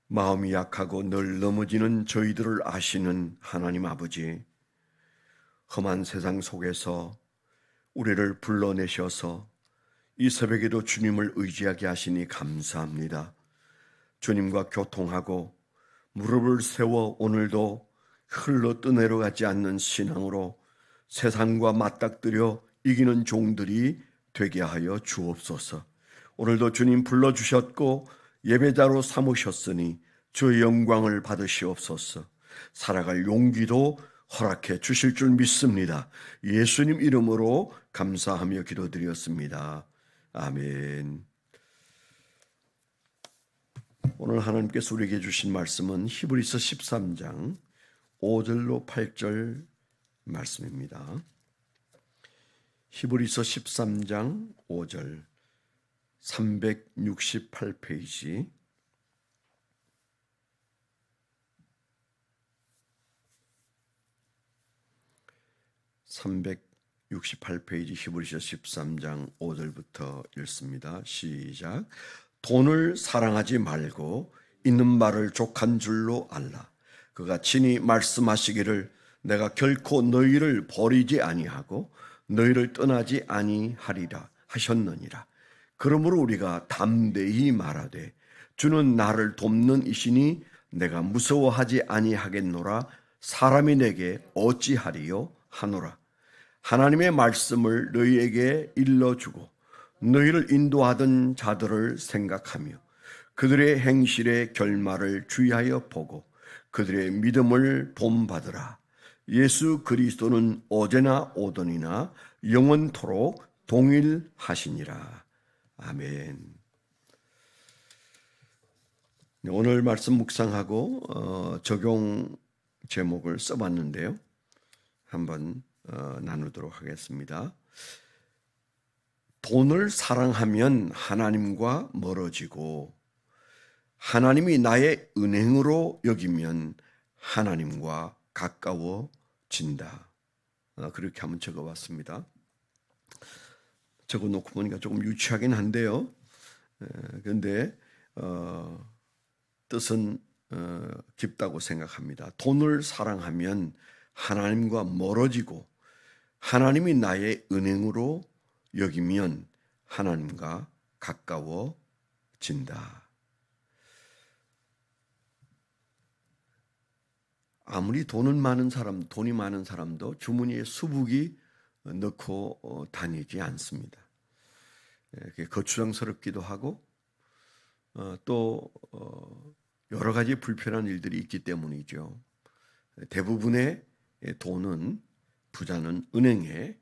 마음이 약하고 늘 넘어지는 저희들을 아시는 하나님 아버지, 험한 세상 속에서 우리를 불러내셔서 이 새벽에도 주님을 의지하게 하시니 감사합니다. 주님과 교통하고 무릎을 세워 오늘도 흘러 떠내려가지 않는 신앙으로 세상과 맞닥뜨려 이기는 종들이 되게 하여 주옵소서. 오늘도 주님 불러주셨고 예배자로 삼으셨으니 주의 영광을 받으시옵소서. 살아갈 용기도 허락해 주실 줄 믿습니다. 예수님 이름으로 감사하며 기도드렸습니다. 아멘. 오늘 하나님께서 우리에게 주신 말씀은 히브리서 13장 5절로 8절 말씀입니다. 히브리서 13장 5절 368페이지 368페이지 히브리서 13장 5절부터 읽습니다. 시작. 돈을 사랑하지 말고 있는 말을 족한 줄로 알라. 그가 친히 말씀하시기를 내가 결코 너희를 버리지 아니하고 너희를 떠나지 아니하리라 하셨느니라. 그러므로 우리가 담대히 말하되 주는 나를 돕는 이시니 내가 무서워하지 아니하겠노라. 사람이 내게 어찌하리요 하노라. 하나님의 말씀을 너희에게 일러주고 너희를 인도하던 자들을 생각하며 그들의 행실의 결말을 주의하여 보고 그들의 믿음을 본받으라. 예수 그리스도는 어제나 오더니나 영원토록 동일하시니라. 아멘. 오늘 말씀 묵상하고 적용 제목을 써봤는데요. 한번 나누도록 하겠습니다. 돈을 사랑하면 하나님과 멀어지고 하나님이 나의 은행으로 여기면 하나님과 가까워진다. 그렇게 한번 적어봤습니다. 적어놓고 보니까 조금 유치하긴 한데요. 그런데 뜻은 깊다고 생각합니다. 돈을 사랑하면 하나님과 멀어지고 하나님이 나의 은행으로 여기면 하나님과 가까워진다. 아무리 돈이 많은 사람도 주머니에 수북이 넣고 다니지 않습니다. 거추장스럽기도 하고 또 여러 가지 불편한 일들이 있기 때문이죠. 대부분의 돈은 부자는 은행에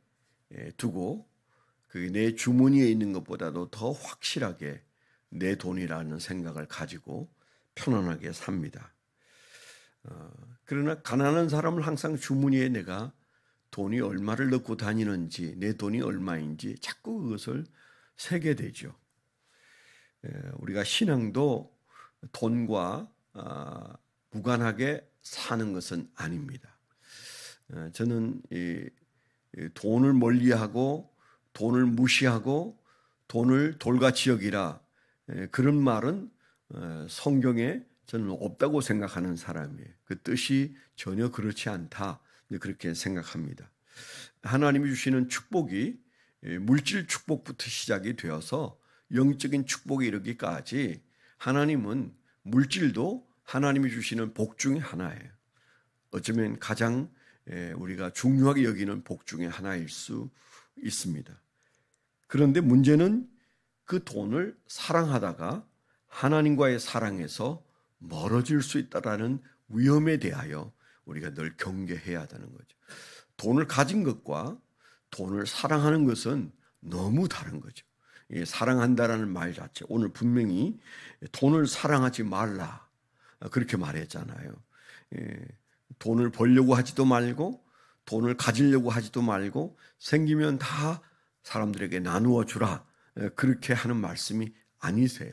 두고 그게 내 주머니에 있는 것보다도 더 확실하게 내 돈이라는 생각을 가지고 편안하게 삽니다. 그러나 가난한 사람은 항상 주머니에 내가 돈이 얼마를 넣고 다니는지 내 돈이 얼마인지 자꾸 그것을 세게 되죠. 우리가 신앙도 돈과 무관하게 사는 것은 아닙니다. 저는 이 돈을 멀리하고 돈을 무시하고 돈을 돌같이 여기라 그런 말은 성경에 저는 없다고 생각하는 사람이에요. 그 뜻이 전혀 그렇지 않다 그렇게 생각합니다. 하나님이 주시는 축복이 물질 축복부터 시작이 되어서 영적인 축복에 이르기까지 하나님은 물질도 하나님이 주시는 복 중에 하나예요. 어쩌면 가장 우리가 중요하게 여기는 복 중에 하나일 수 있습니다. 그런데 문제는 그 돈을 사랑하다가 하나님과의 사랑에서 멀어질 수 있다라는 위험에 대하여 우리가 늘 경계해야 되는 거죠. 돈을 가진 것과 돈을 사랑하는 것은 너무 다른 거죠. 사랑한다라는 말 자체, 오늘 분명히 돈을 사랑하지 말라 그렇게 말했잖아요. 돈을 벌려고 하지도 말고 돈을 가지려고 하지도 말고 생기면 다 사람들에게 나누어 주라 그렇게 하는 말씀이 아니세요.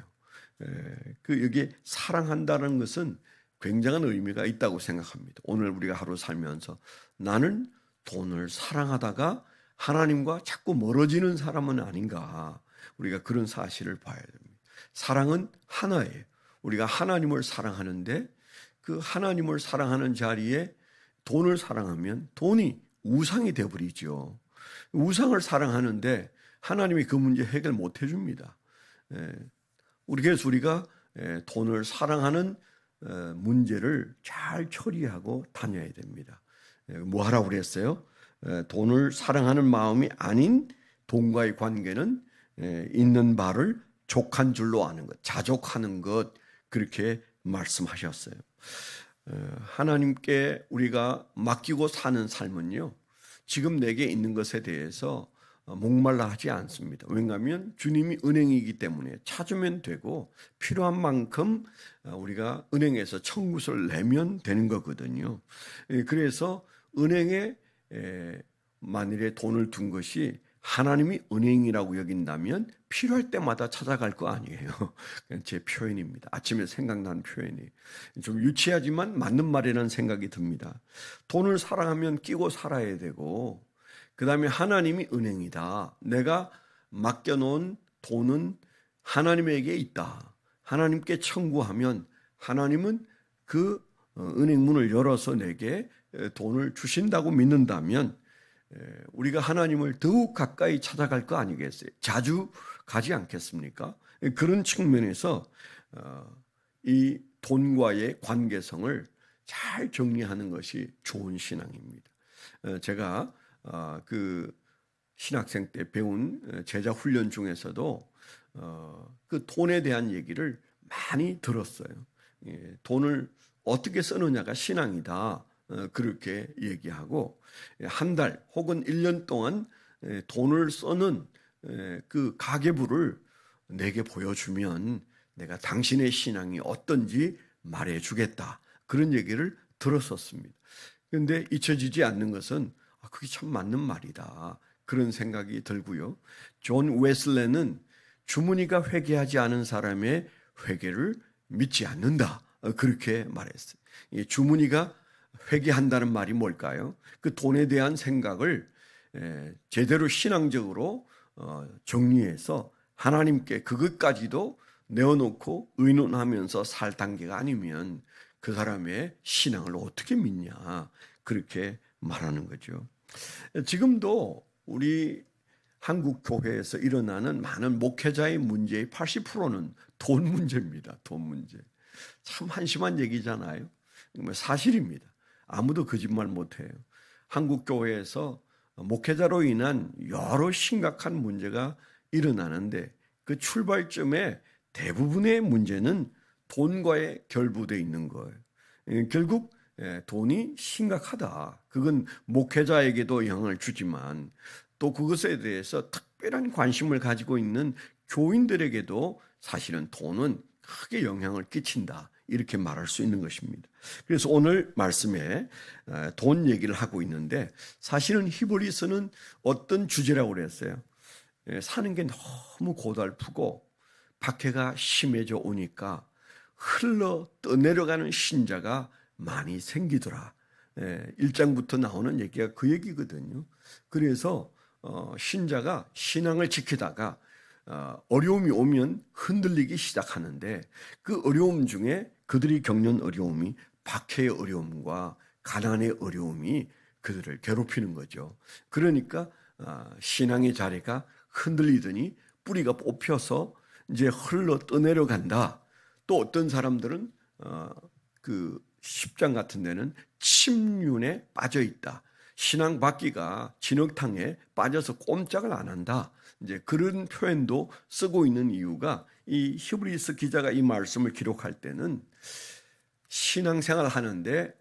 여기에 사랑한다는 것은 굉장한 의미가 있다고 생각합니다. 오늘 우리가 하루 살면서 나는 돈을 사랑하다가 하나님과 자꾸 멀어지는 사람은 아닌가, 우리가 그런 사실을 봐야 됩니다. 사랑은 하나예요. 우리가 하나님을 사랑하는데 그 하나님을 사랑하는 자리에 돈을 사랑하면 돈이 우상이 되어버리죠. 우상을 사랑하는데 하나님이 그 문제 해결 못 해줍니다. 그래서 우리가 돈을 사랑하는 문제를 잘 처리하고 다녀야 됩니다. 뭐 하라고 그랬어요? 돈을 사랑하는 마음이 아닌 돈과의 관계는 있는 바를 족한 줄로 아는 것, 자족하는 것, 그렇게 말씀하셨어요. 하나님께 우리가 맡기고 사는 삶은요, 지금 내게 있는 것에 대해서 목말라 하지 않습니다. 왜냐하면 주님이 은행이기 때문에 찾으면 되고 필요한 만큼 우리가 은행에서 청구서를 내면 되는 거거든요. 그래서 은행에 만일에 돈을 둔 것이 하나님이 은행이라고 여긴다면 필요할 때마다 찾아갈 거 아니에요. 제 표현입니다. 아침에 생각난 표현이 좀 유치하지만 맞는 말이라는 생각이 듭니다. 돈을 사랑하면 끼고 살아야 되고, 그 다음에 하나님이 은행이다. 내가 맡겨놓은 돈은 하나님에게 있다. 하나님께 청구하면 하나님은 그 은행문을 열어서 내게 돈을 주신다고 믿는다면 우리가 하나님을 더욱 가까이 찾아갈 거 아니겠어요? 자주 가지 않겠습니까? 그런 측면에서 이 돈과의 관계성을 잘 정리하는 것이 좋은 신앙입니다. 제가 그 신학생 때 배운 제자 훈련 중에서도 그 돈에 대한 얘기를 많이 들었어요. 돈을 어떻게 쓰느냐가 신앙이다. 그렇게 얘기하고 한 달 혹은 1년 동안 돈을 쓰는 그 가계부를 내게 보여주면 내가 당신의 신앙이 어떤지 말해주겠다. 그런 얘기를 들었었습니다. 그런데 잊혀지지 않는 것은 그게 참 맞는 말이다. 그런 생각이 들고요. 존 웨슬레는 주머니가 회개하지 않은 사람의 회개를 믿지 않는다. 그렇게 말했어요. 주머니가 회개한다는 말이 뭘까요? 그 돈에 대한 생각을 제대로 신앙적으로 정리해서 하나님께 그것까지도 내어놓고 의논하면서 살 단계가 아니면 그 사람의 신앙을 어떻게 믿냐, 그렇게 말하는 거죠. 지금도 우리 한국 교회에서 일어나는 많은 목회자의 문제의 80%는 돈 문제입니다. 돈 문제. 참 한심한 얘기잖아요. 사실입니다. 아무도 거짓말 못해요. 한국 교회에서 목회자로 인한 여러 심각한 문제가 일어나는데 그 출발점에 대부분의 문제는 돈과의 결부되어 있는 거예요. 결국 돈이 심각하다. 그건 목회자에게도 영향을 주지만 또 그것에 대해서 특별한 관심을 가지고 있는 교인들에게도 사실은 돈은 크게 영향을 끼친다. 이렇게 말할 수 있는 것입니다. 그래서 오늘 말씀에 돈 얘기를 하고 있는데 사실은 히브리서는 어떤 주제라고 그랬어요? 사는 게 너무 고달프고 박해가 심해져 오니까 흘러 떠내려가는 신자가 많이 생기더라. 1장부터 나오는 얘기가 그 얘기거든요. 그래서 신자가 신앙을 지키다가 어려움이 오면 흔들리기 시작하는데 그 어려움 중에 그들이 겪는 어려움이 박해의 어려움과 가난의 어려움이 그들을 괴롭히는 거죠. 그러니까 신앙의 자리가 흔들리더니 뿌리가 뽑혀서 이제 흘러 떠내려간다. 또 어떤 사람들은 그 10장 같은 데는 침륜에 빠져 있다. 신앙 받기가 진흙탕에 빠져서 꼼짝을 안 한다. 이제 그런 표현도 쓰고 있는 이유가 이 히브리서 기자가 이 말씀을 기록할 때는 신앙생활 하는데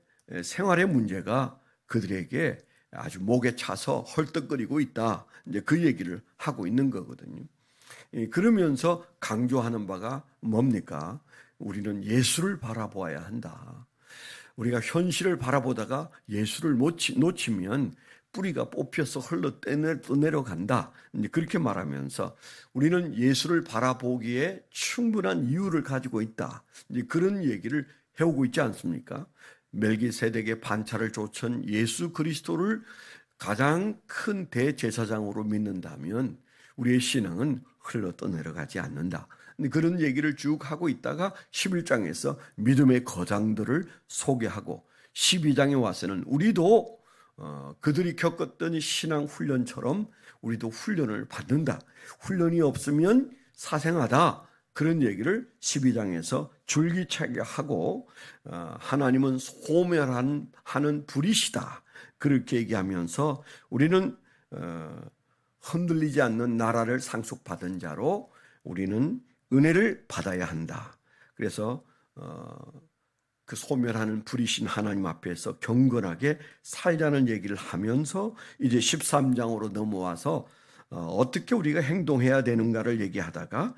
생활의 문제가 그들에게 아주 목에 차서 헐떡거리고 있다. 이제 그 얘기를 하고 있는 거거든요. 그러면서 강조하는 바가 뭡니까? 우리는 예수를 바라보아야 한다. 우리가 현실을 바라보다가 예수를 놓치면 뿌리가 뽑혀서 흘러 떠내려간다. 그렇게 말하면서 우리는 예수를 바라보기에 충분한 이유를 가지고 있다. 이제 그런 얘기를 해오고 있지 않습니까? 멜기세덱의 반차를 좇은 예수 그리스도를 가장 큰 대제사장으로 믿는다면 우리의 신앙은 흘러 떠내려가지 않는다. 근데 그런 얘기를 쭉 하고 있다가 11장에서 믿음의 거장들을 소개하고 12장에 와서는 우리도 그들이 겪었던 신앙 훈련처럼 우리도 훈련을 받는다. 훈련이 없으면 사생하다. 그런 얘기를 12장에서 줄기차게 하고 하나님은 소멸하는 불이시다. 그렇게 얘기하면서 우리는 흔들리지 않는 나라를 상속받은 자로 우리는 은혜를 받아야 한다. 그래서 그 소멸하는 불이신 하나님 앞에서 경건하게 살자는 얘기를 하면서 이제 13장으로 넘어와서 어떻게 우리가 행동해야 되는가를 얘기하다가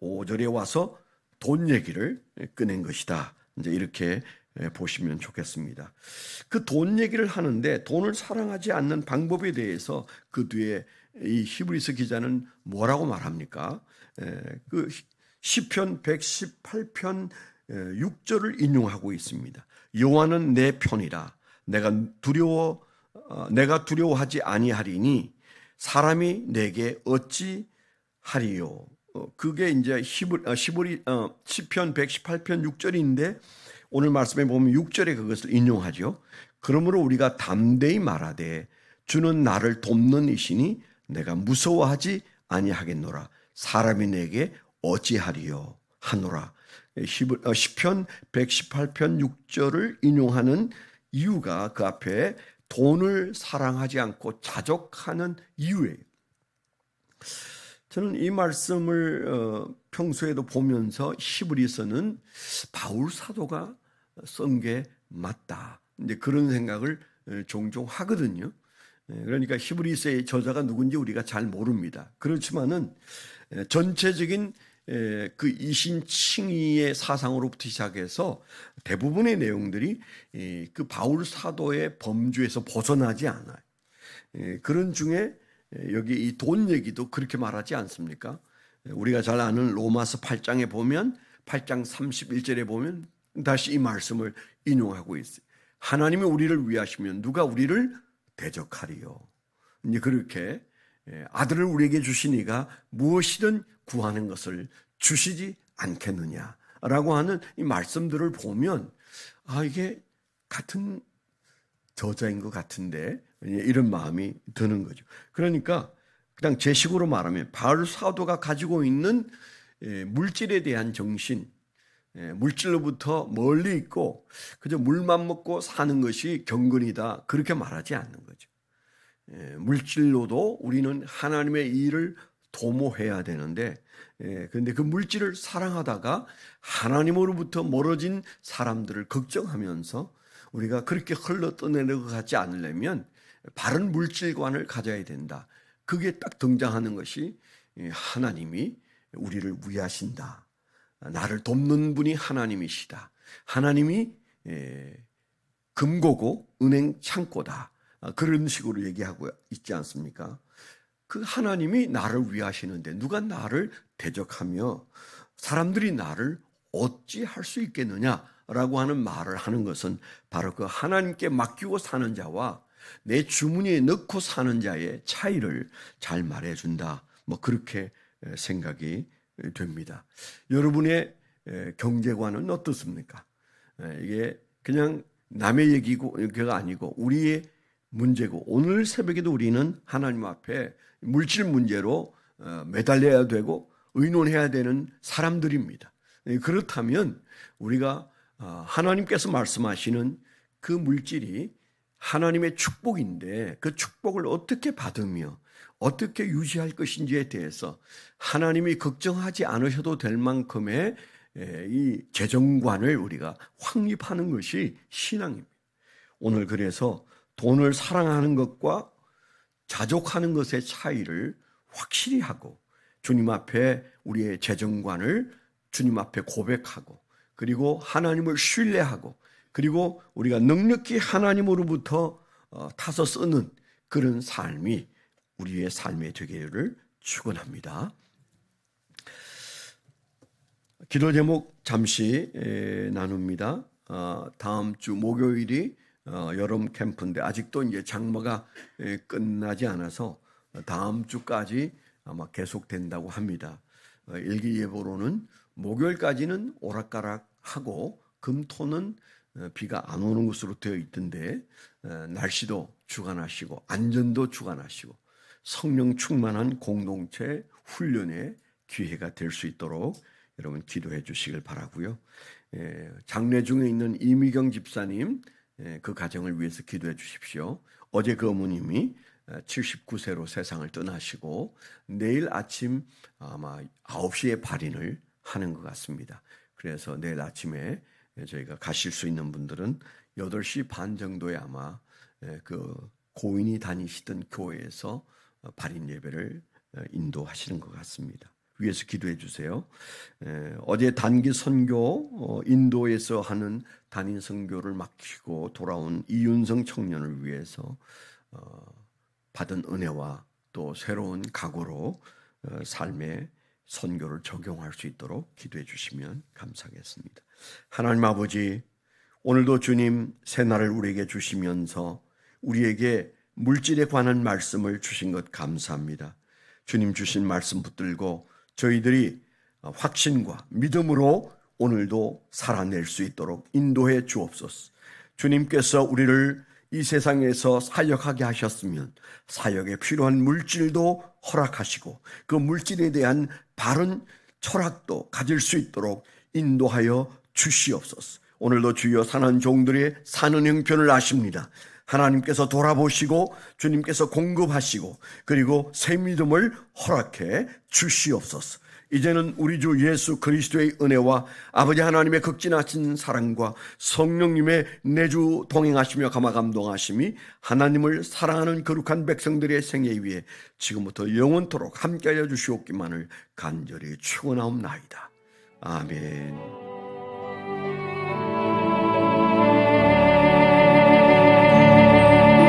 5절에 와서 돈 얘기를 꺼낸 것이다. 이제 이렇게 보시면 좋겠습니다. 그 돈 얘기를 하는데 돈을 사랑하지 않는 방법에 대해서 그 뒤에 이 히브리서 기자는 뭐라고 말합니까? 그 시편 118편 6절을 인용하고 있습니다. 여호와는 내 편이라 내가 두려워하지 아니하리니 사람이 내게 어찌 하리요. 그게 이제 시편 118편 6절인데 오늘 말씀에 보면 6절에 그것을 인용하죠. 그러므로 우리가 담대히 말하되 주는 나를 돕는 이시니 내가 무서워하지 아니하겠노라. 사람이 내게 어찌하리요 하노라. 시편 118편 6절을 인용하는 이유가 그 앞에 돈을 사랑하지 않고 자족하는 이유예요. 저는 이 말씀을 평소에도 보면서 히브리서는 바울 사도가 쓴 게 맞다. 이제 그런 생각을 종종 하거든요. 그러니까 히브리서의 저자가 누군지 우리가 잘 모릅니다. 그렇지만은 전체적인 그 이신칭의의 사상으로부터 시작해서 대부분의 내용들이 그 바울 사도의 범주에서 벗어나지 않아요. 그런 중에 여기 이 돈 얘기도 그렇게 말하지 않습니까? 우리가 잘 아는 로마서 8장에 보면 8장 31절에 보면 다시 이 말씀을 인용하고 있어요. 하나님이 우리를 위하시면 누가 우리를 대적하리요. 이제 그렇게 아들을 우리에게 주시니가 무엇이든 구하는 것을 주시지 않겠느냐라고 하는 이 말씀들을 보면 이게 같은 저자인 것 같은데 이런 마음이 드는 거죠. 그러니까 그냥 제 식으로 말하면 바울 사도가 가지고 있는 물질에 대한 정신, 물질로부터 멀리 있고 그저 물만 먹고 사는 것이 경건이다 그렇게 말하지 않는 거죠. 물질로도 우리는 하나님의 일을 도모해야 되는데 그런데 그 물질을 사랑하다가 하나님으로부터 멀어진 사람들을 걱정하면서 우리가 그렇게 흘러 떠내는 것 같지 않으려면 바른 물질관을 가져야 된다. 그게 딱 등장하는 것이 하나님이 우리를 위하신다. 나를 돕는 분이 하나님이시다. 하나님이 금고고 은행 창고다. 그런 식으로 얘기하고 있지 않습니까? 그 하나님이 나를 위하시는데 누가 나를 대적하며 사람들이 나를 어찌할 수 있겠느냐라고 하는 말을 하는 것은 바로 그 하나님께 맡기고 사는 자와 내 주머니에 넣고 사는 자의 차이를 잘 말해준다. 뭐 그렇게 생각이 됩니다. 여러분의 경제관은 어떻습니까? 이게 그냥 남의 얘기가 아니고 우리의 문제고 오늘 새벽에도 우리는 하나님 앞에 물질 문제로 매달려야 되고 의논해야 되는 사람들입니다. 그렇다면 우리가 하나님께서 말씀하시는 그 물질이 하나님의 축복인데 그 축복을 어떻게 받으며 어떻게 유지할 것인지에 대해서 하나님이 걱정하지 않으셔도 될 만큼의 이 재정관을 우리가 확립하는 것이 신앙입니다. 오늘 그래서 돈을 사랑하는 것과 자족하는 것의 차이를 확실히 하고 주님 앞에 우리의 재정관을 주님 앞에 고백하고 그리고 하나님을 신뢰하고 그리고 우리가 넉넉히 하나님으로부터 타서 쓰는 그런 삶이 우리의 삶의 되기를 축원합니다. 기도 제목 잠시 나눕니다. 다음 주 목요일이 여름 캠프인데 아직도 이제 장마가 끝나지 않아서 다음 주까지 아마 계속된다고 합니다. 일기예보로는 목요일까지는 오락가락하고 금토는 비가 안 오는 것으로 되어 있던데 날씨도 주관하시고 안전도 주관하시고 성령 충만한 공동체 훈련의 기회가 될 수 있도록 여러분 기도해 주시길 바라고요. 장례 중에 있는 이미경 집사님 그 가정을 위해서 기도해 주십시오. 어제 그 어머님이 79세로 세상을 떠나시고 내일 아침 아마 9시에 발인을 하는 것 같습니다. 그래서 내일 아침에 저희가 가실 수 있는 분들은 8시 반 정도에 아마 그 고인이 다니시던 교회에서 발인 예배를 인도하시는 것 같습니다. 위에서 기도해 주세요. 어제 단기 선교 인도에서 하는 단인 선교를 마치고 돌아온 이윤성 청년을 위해서 받은 은혜와 또 새로운 각오로 삶의 선교를 적용할 수 있도록 기도해 주시면 감사하겠습니다. 하나님 아버지, 오늘도 주님 새날을 우리에게 주시면서 우리에게 물질에 관한 말씀을 주신 것 감사합니다. 주님 주신 말씀 붙들고 저희들이 확신과 믿음으로 오늘도 살아낼 수 있도록 인도해 주옵소서. 주님께서 우리를 이 세상에서 사역하게 하셨으면 사역에 필요한 물질도 허락하시고 그 물질에 대한 바른 철학도 가질 수 있도록 인도하여 주시옵소서. 오늘도 주여 사는 종들의 사는 형편을 아십니다. 하나님께서 돌아보시고 주님께서 공급하시고 그리고 새 믿음을 허락해 주시옵소서. 이제는 우리 주 예수 그리스도의 은혜와 아버지 하나님의 극진하신 사랑과 성령님의 내주 동행하시며 감화감동하심이 하나님을 사랑하는 거룩한 백성들의 생애 위에 지금부터 영원토록 함께하여 주시옵기만을 간절히 축원하옵나이다. 아멘.